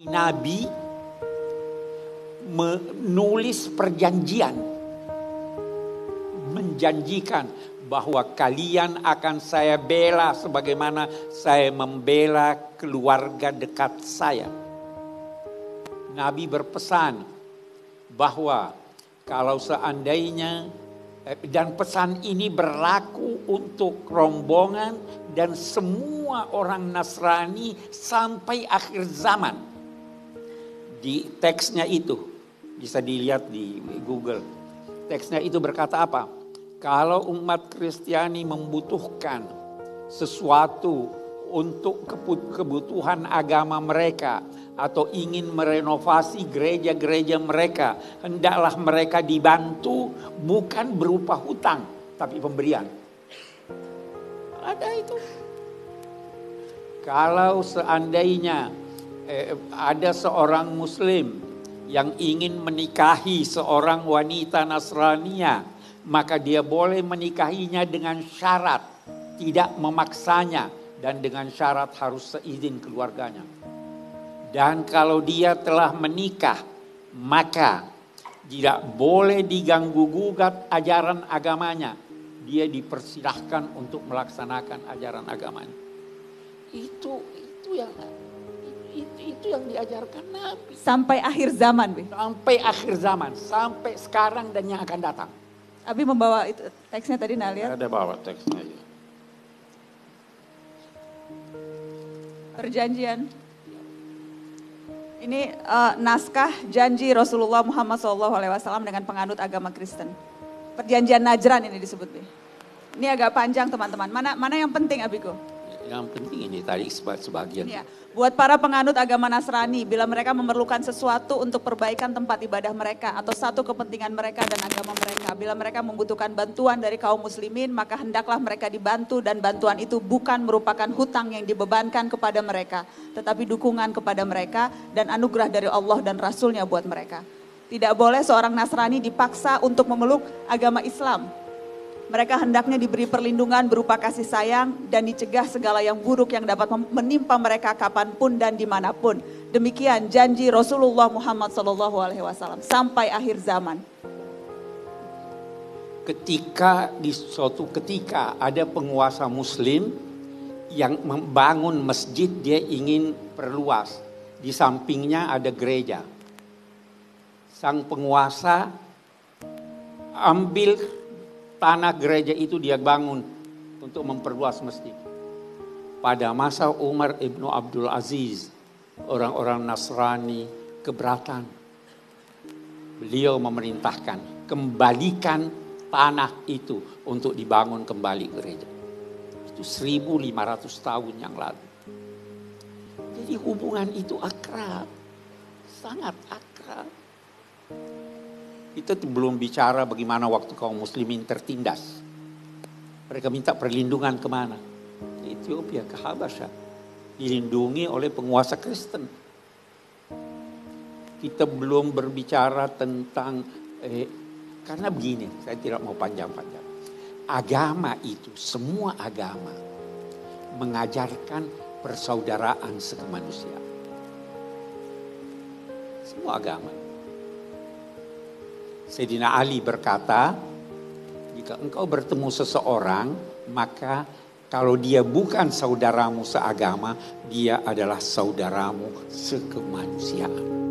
Nabi menulis perjanjian, menjanjikan bahwa kalian akan saya bela sebagaimana saya membela keluarga dekat saya. Nabi berpesan bahwa kalau seandainya, dan pesan ini berlaku untuk rombongan dan semua orang Nasrani sampai akhir zaman. Di teksnya itu, bisa dilihat di Google. Teksnya itu berkata apa? Kalau umat Kristiani membutuhkan sesuatu untuk kebutuhan agama mereka atau ingin merenovasi gereja-gereja mereka, hendaklah mereka dibantu bukan berupa hutang, tapi pemberian. Ada itu. Kalau seandainya ada seorang Muslim yang ingin menikahi seorang wanita Nasraniyah, maka dia boleh menikahinya dengan syarat tidak memaksanya dan dengan syarat harus seizin keluarganya. Dan kalau dia telah menikah, maka tidak boleh diganggu gugat ajaran agamanya. Dia dipersilahkan untuk melaksanakan ajaran agamanya. Itu yang diajarkan Nabi. Sampai akhir zaman, Bi. Sampai akhir zaman, sampai sekarang dan yang akan datang. Abi membawa itu teksnya tadi, nah lihat. Ada bawa teksnya. Perjanjian. Ini naskah janji Rasulullah Muhammad SAW dengan penganut agama Kristen. Perjanjian Najran ini disebut, Bi. Ini agak panjang, teman-teman. Mana yang penting, Abiku? Yang penting ini tadi sebagian. Ya, buat para penganut agama Nasrani, bila mereka memerlukan sesuatu untuk perbaikan tempat ibadah mereka atau satu kepentingan mereka dan agama mereka, bila mereka membutuhkan bantuan dari kaum muslimin, maka hendaklah mereka dibantu dan bantuan itu bukan merupakan hutang yang dibebankan kepada mereka, tetapi dukungan kepada mereka dan anugerah dari Allah dan Rasulnya buat mereka. Tidak boleh seorang Nasrani dipaksa untuk memeluk agama Islam. Mereka hendaknya diberi perlindungan berupa kasih sayang dan dicegah segala yang buruk yang dapat menimpa mereka kapanpun dan dimanapun. Demikian janji Rasulullah Muhammad SAW sampai akhir zaman. Di suatu ketika ada penguasa Muslim yang membangun masjid, dia ingin perluas. Di sampingnya ada gereja. Sang penguasa ambil tanah gereja itu dia bangun untuk memperluas masjid. Pada masa Umar ibnu Abdul Aziz, orang-orang Nasrani keberatan. Beliau memerintahkan, kembalikan tanah itu untuk dibangun kembali gereja. Itu 1500 tahun yang lalu. Jadi hubungan itu akrab, sangat akrab. Kita belum bicara bagaimana waktu kaum muslimin tertindas. Mereka minta perlindungan kemana? Ke Ethiopia, ke Habasyah. Dilindungi oleh penguasa Kristen. Kita belum berbicara tentang, karena begini, saya tidak mau panjang-panjang. Agama itu, semua agama mengajarkan persaudaraan sekemanusiaan. Semua agama. Sayyidina Ali berkata, jika engkau bertemu seseorang, maka kalau dia bukan saudaramu seagama, dia adalah saudaramu sekemanusiaan.